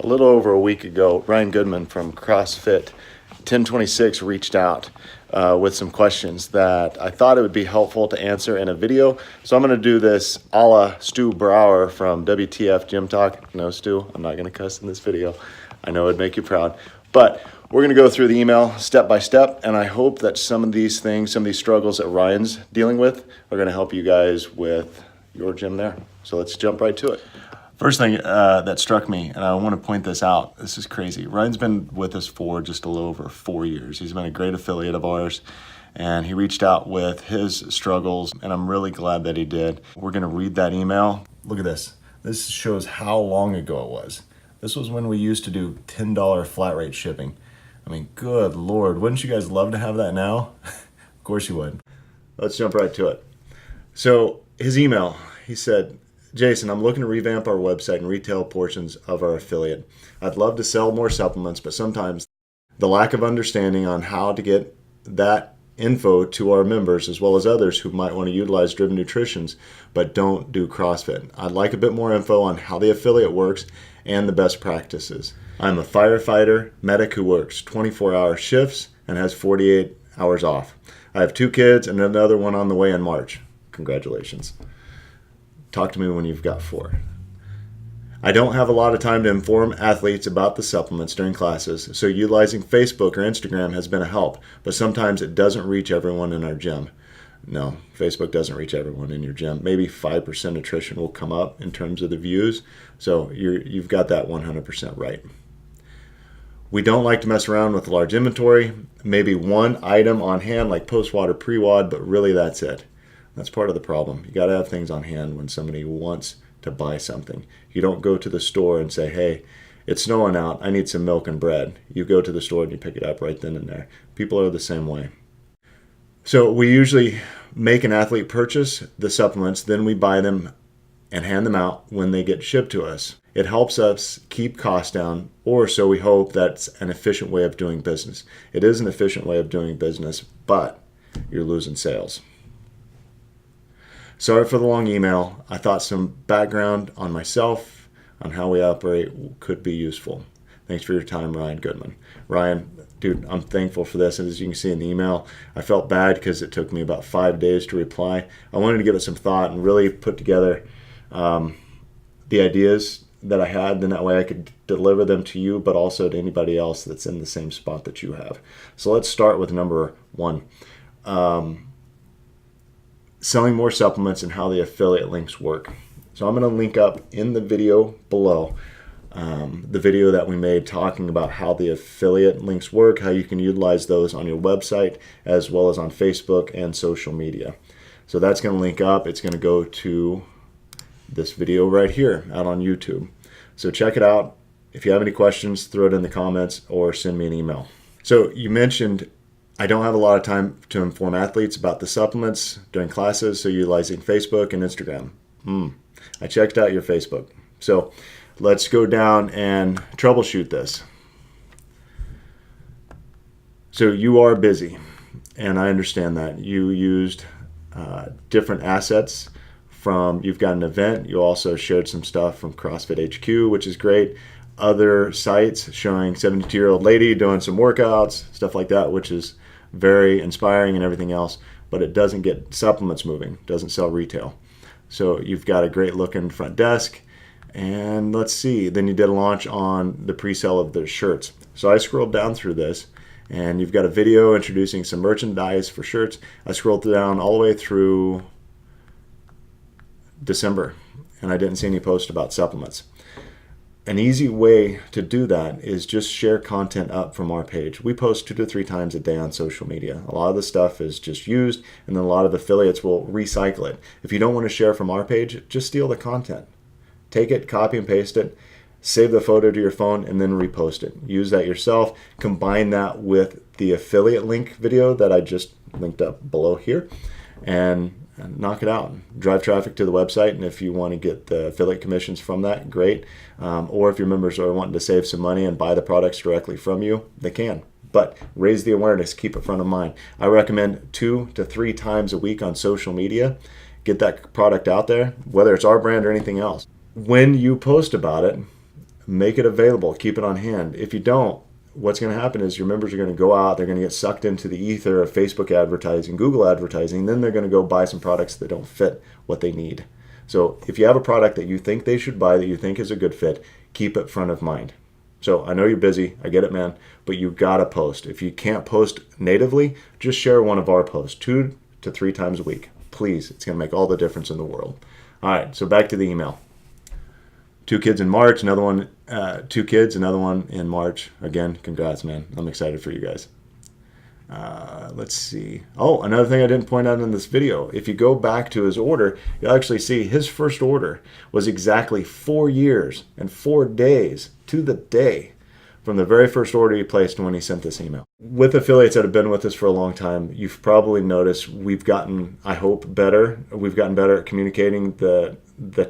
A little over a week ago, Ryan Goodman from CrossFit 1026 reached out with some questions that I thought it would be helpful to answer in a video. So I'm going to do this a la Stu Brower from WTF Gym Talk. No, Stu, I'm not going to cuss in this video. I know it'd make you proud. But we're going to go through the email step by step, and I hope that some of these things, some of these struggles that Ryan's dealing with are going to help you guys with your gym there. So let's jump right to it. First thing that struck me, and I want to point this out, this is crazy. Ryan's been with us for just a little over 4 years. He's been a great affiliate of ours, and he reached out with his struggles, and I'm really glad that he did. We're going to read that email. Look at this. This shows how long ago it was. This was when we used to do $10 flat rate shipping. I mean, good Lord, wouldn't you guys love to have that now? Of course you would. Let's jump right to it. So his email, he said, Jason, I'm looking to revamp our website and retail portions of our affiliate. I'd love to sell more supplements, but sometimes the lack of understanding on how to get that info to our members, as well as others who might want to utilize Driven Nutritions but don't do CrossFit. I'd like a bit more info on how the affiliate works and the best practices. I'm a firefighter medic who works 24-hour shifts and has 48 hours off. I have 2 kids and another one on the way in March. Congratulations. Talk to me when you've got 4. I don't have a lot of time to inform athletes about the supplements during classes, so utilizing Facebook or Instagram has been a help, but sometimes it doesn't reach everyone in our gym. No, Facebook doesn't reach everyone in your gym. Maybe 5% nutrition will come up in terms of the views, so you've got that 100% right. We don't like to mess around with a large inventory, maybe one item on hand like post-wad or pre-wad, but really that's it. That's part of the problem. You got to have things on hand when somebody wants to buy something. You don't go to the store and say, hey, it's snowing out, I need some milk and bread. You go to the store and you pick it up right then and there. People are the same way. So we usually make an athlete purchase the supplements, then we buy them and hand them out when they get shipped to us. It helps us keep costs down, or so we hope. That's an efficient way of doing business. It is an efficient way of doing business, but you're losing sales. Sorry for the long email. I thought some background on myself, on how we operate, could be useful. Thanks for your time, Ryan Goodman. Ryan, dude, I'm thankful for this. And as you can see in the email, I felt bad because it took me about 5 days to reply. I wanted to give it some thought and really put together the ideas that I had, then that way I could deliver them to you, but also to anybody else that's in the same spot that you have. So let's start with number 1. Selling more supplements and how the affiliate links work. So I'm going to link up in the video below the video that we made talking about how the affiliate links work, how you can utilize those on your website as well as on Facebook and social media. So that's going to link up. It's going to go to this video right here out on YouTube. So check it out. If you have any questions, throw it in the comments or send me an email. So you mentioned I don't have a lot of time to inform athletes about the supplements during classes, so utilizing Facebook and Instagram. I checked out your Facebook. So let's go down and troubleshoot this. So you are busy, and I understand that. You used different assets from, you've got an event, you also shared some stuff from CrossFit HQ, which is great. Other sites showing 72-year-old lady doing some workouts, stuff like that, which is very inspiring and everything else, but it doesn't get supplements moving, doesn't sell retail. So you've got a great looking front desk, and let's see, then you did a launch on the pre-sale of the shirts. So I scrolled down through this, and you've got a video introducing some merchandise for shirts. I scrolled down all the way through December, and I didn't see any post about supplements. An easy way to do that is just share content up from our page. We post 2 to 3 times a day on social media. A lot of the stuff is just used, and then a lot of affiliates will recycle it. If you don't want to share from our page, just steal the content. Take it, copy and paste it, save the photo to your phone, and then repost it. Use that yourself. Combine that with the affiliate link video that I just linked up below here, and knock it out. Drive traffic to the website, and if you want to get the affiliate commissions from that, great. Or if your members are wanting to save some money and buy the products directly from you, they can. But raise the awareness, keep it front of mind. I recommend 2 to 3 times a week on social media. Get that product out there, whether it's our brand or anything else. When you post about it, make it available, keep it on hand. If you don't, what's going to happen is your members are going to go out, they're going to get sucked into the ether of Facebook advertising, Google advertising, then they're going to go buy some products that don't fit what they need. So if you have a product that you think they should buy, that you think is a good fit, keep it front of mind. So I know you're busy, I get it, man, but you gotta post. If you can't post natively, just share one of our posts 2 to 3 times a week. Please, it's gonna make all the difference in the world. All right, so back to the email. 2 kids in March, another one, 2 kids, another one in March. Again, congrats, man. I'm excited for you guys. Let's see. Oh, another thing I didn't point out in this video. If you go back to his order, you'll actually see his first order was exactly 4 years and 4 days to the day from the very first order he placed when he sent this email. With affiliates that have been with us for a long time, you've probably noticed we've gotten, I hope, better. We've gotten better at communicating the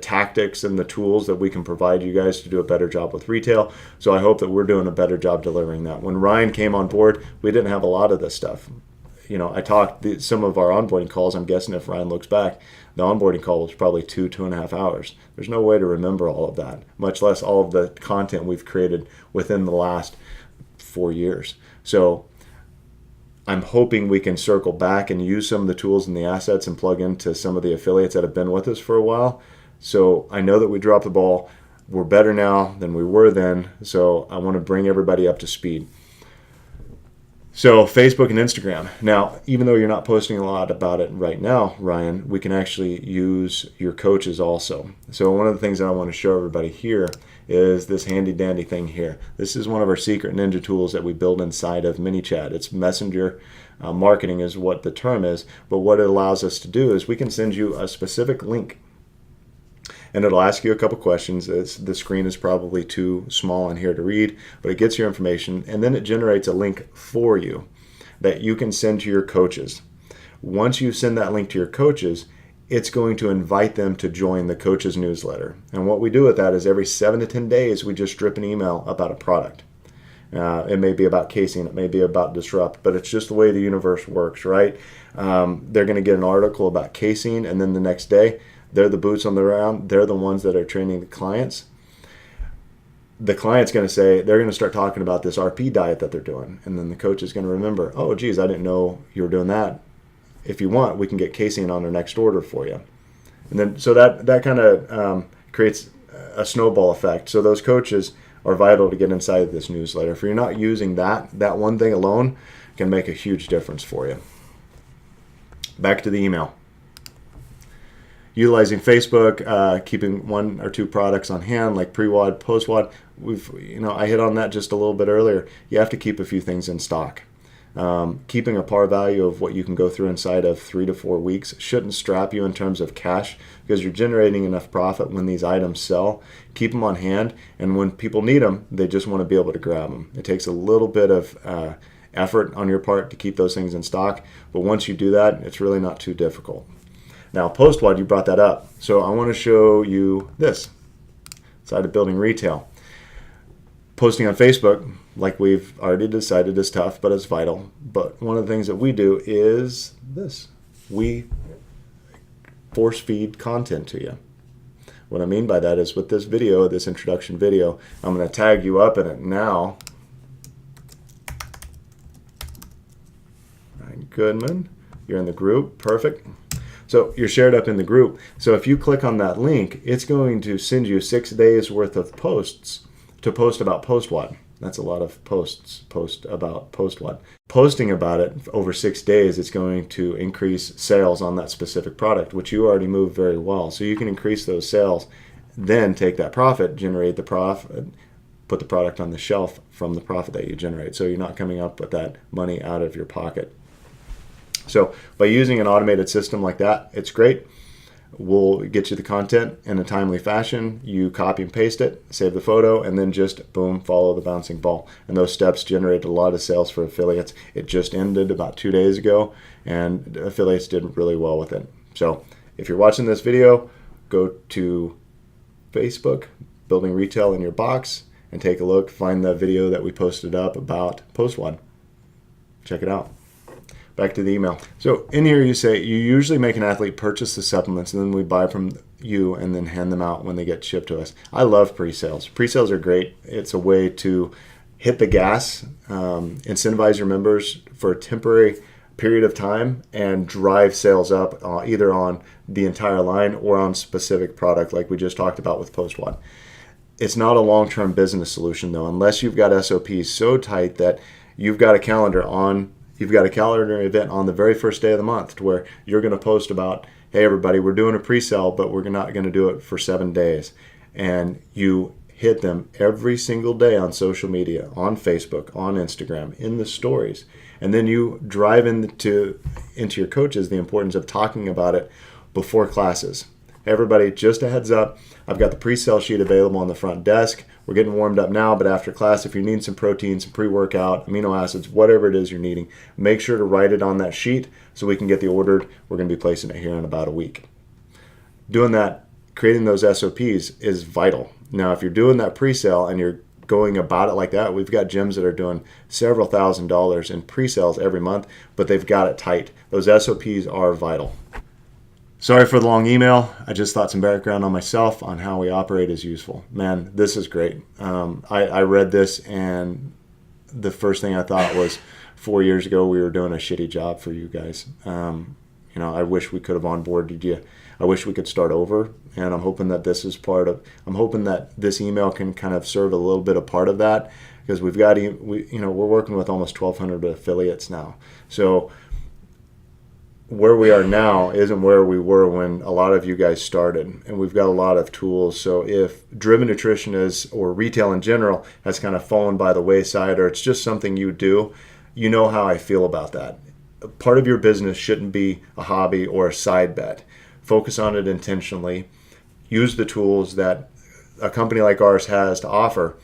tactics and the tools that we can provide you guys to do a better job with retail. So I hope that we're doing a better job delivering that. When Ryan came on board, we didn't have a lot of this stuff. You know, I talked some of our onboarding calls. I'm guessing if Ryan looks back, the onboarding call was probably 2.5 hours. There's no way to remember all of that, much less all of the content we've created within the last 4 years. So I'm hoping we can circle back and use some of the tools and the assets and plug into some of the affiliates that have been with us for a while. So I know that we dropped the ball. We're better now than we were then. So I want to bring everybody up to speed. So Facebook and Instagram. Now, even though you're not posting a lot about it right now, Ryan, we can actually use your coaches also. So one of the things that I want to show everybody here is this handy dandy thing here. This is one of our secret ninja tools that we build inside of ManyChat. It's messenger marketing is what the term is, but what it allows us to do is we can send you a specific link. And it'll ask you a couple questions. The screen is probably too small in here to read, but it gets your information, and then it generates a link for you that you can send to your coaches. Once you send that link to your coaches, it's going to invite them to join the coaches newsletter. And what we do with that is every 7 to 10 days, we just drip an email about a product. It may be about casing, it may be about disrupt, but it's just the way the universe works, right? They're going to get an article about casing, and then the next day, they're the boots on the ground. They're the ones that are training the clients. The client's going to say, they're going to start talking about this RP diet that they're doing. And then the coach is going to remember, oh, geez, I didn't know you were doing that. If you want, we can get casein on their next order for you. And then so that kind of creates a snowball effect. So those coaches are vital to get inside of this newsletter. If you're not using that one thing alone, can make a huge difference for you. Back to the email. Utilizing Facebook, keeping 1 or 2 products on hand, like pre-WOD, post-WOD. I hit on that just a little bit earlier. You have to keep a few things in stock. Keeping a par value of what you can go through inside of 3 to 4 weeks shouldn't strap you in terms of cash, because you're generating enough profit when these items sell. Keep them on hand, and when people need them, they just want to be able to grab them. It takes a little bit of effort on your part to keep those things in stock, but once you do that, it's really not too difficult. Now, post-WOD, you brought that up. So I want to show you this side of building retail. Posting on Facebook, like we've already decided, is tough, but it's vital. But one of the things that we do is this. We force feed content to you. What I mean by that is with this video, this introduction video, I'm going to tag you up in it now. Ryan Goodman, you're in the group. Perfect. So you're shared up in the group. So if you click on that link, it's going to send you 6 days worth of posts to post about post-WOD. That's a lot of posts, post about post-WOD. Posting about it over 6 days, it's going to increase sales on that specific product, which you already move very well. So you can increase those sales, then take that profit, generate the profit, put the product on the shelf from the profit that you generate. So you're not coming up with that money out of your pocket. So by using an automated system like that, it's great. We'll get you the content in a timely fashion. You copy and paste it, save the photo, and then just boom, follow the bouncing ball. And those steps generate a lot of sales for affiliates. It just ended about 2 days ago, and affiliates did really well with it. So if you're watching this video, go to Facebook, Building Retail in Your Box, and take a look. Find the video that we posted up about post-WOD. Check it out. Back to the email. So in here you say, you usually make an athlete purchase the supplements, and then we buy from you and then hand them out when they get shipped to us. I love pre-sales. Pre-sales are great. It's a way to hit the gas, incentivize your members for a temporary period of time, and drive sales up either on the entire line or on specific product like we just talked about with Post-WOD. It's not a long-term business solution though, unless you've got SOPs so tight that you've got a calendar event on the very first day of the month to where you're going to post about, hey everybody, we're doing a pre-sale, but we're not going to do it for 7 days. And you hit them every single day on social media, on Facebook, on Instagram, in the stories. And then you drive into your coaches the importance of talking about it before classes. Hey everybody, just a heads up, I've got the pre-sale sheet available on the front desk. We're getting warmed up now, but after class, if you need some protein, some pre-workout, amino acids, whatever it is you're needing, make sure to write it on that sheet so we can get the ordered. We're going to be placing it here in about a week. Doing that, creating those SOPs is vital. Now, if you're doing that pre-sale and you're going about it like that, we've got gyms that are doing several $1,000s in pre-sales every month, but they've got it tight. Those SOPs are vital. Sorry for the long email. I just thought some background on myself on how we operate is useful. Man, this is great. I read this and the first thing I thought was 4 years ago we were doing a shitty job for you guys. I wish we could have onboarded you. I wish we could start over, and I'm hoping that I'm hoping that this email can kind of serve a little bit of part of that, because we're working with almost 1,200 affiliates now. So where we are now isn't where we were when a lot of you guys started, and we've got a lot of tools. So if driven nutrition or retail in general has kind of fallen by the wayside, or it's just something you do, you know how I feel about that. Part of your business shouldn't be a hobby or a side bet. Focus on it intentionally. Use the tools that a company like ours has to offer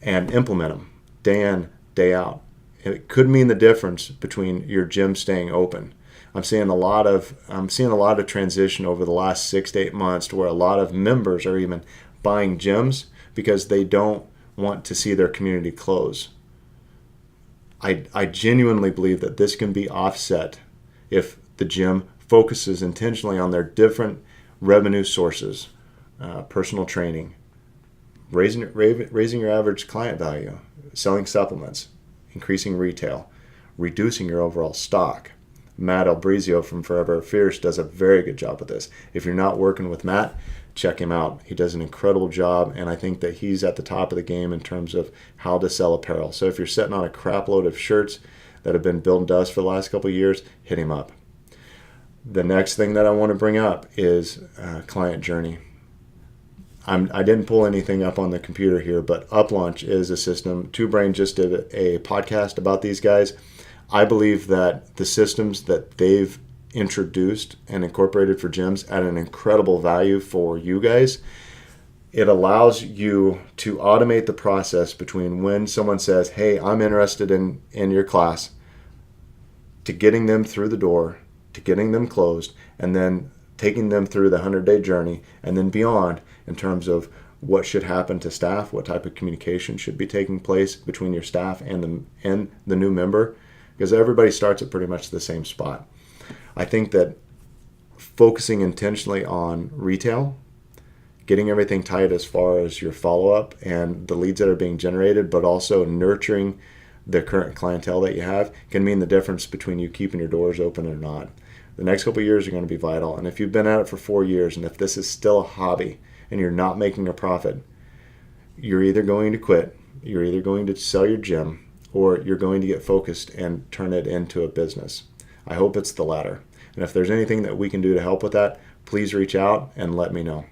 and implement them day in, day out. It could mean the difference between your gym staying open. I'm seeing a lot of transition over the last 6 to 8 months to where a lot of members are even buying gyms because they don't want to see their community close. I genuinely believe that this can be offset if the gym focuses intentionally on their different revenue sources, personal training, raising your average client value, selling supplements, increasing retail, reducing your overall stock. Matt Albrizio from Forever Fierce does a very good job with this. If you're not working with Matt, check him out. He does an incredible job, and I think that he's at the top of the game in terms of how to sell apparel. So if you're sitting on a crap load of shirts that have been built to us for the last couple of years, hit him up. The next thing that I want to bring up is client journey. I didn't pull anything up on the computer here, but UpLaunch is a system. Two Brain just did a podcast about these guys. I believe that the systems that they've introduced and incorporated for gyms add an incredible value for you guys. It allows you to automate the process between when someone says, hey, I'm interested in your class, to getting them through the door, to getting them closed, and then taking them through the 100-day journey, and then beyond in terms of what should happen to staff, what type of communication should be taking place between your staff and the new member, because everybody starts at pretty much the same spot. I think that focusing intentionally on retail, getting everything tight as far as your follow-up and the leads that are being generated, but also nurturing the current clientele that you have, can mean the difference between you keeping your doors open or not. The next couple of years are going to be vital. And if you've been at it for 4 years, and if this is still a hobby and you're not making a profit, you're either going to quit, you're either going to sell your gym, or you're going to get focused and turn it into a business. I hope it's the latter. And if there's anything that we can do to help with that, please reach out and let me know.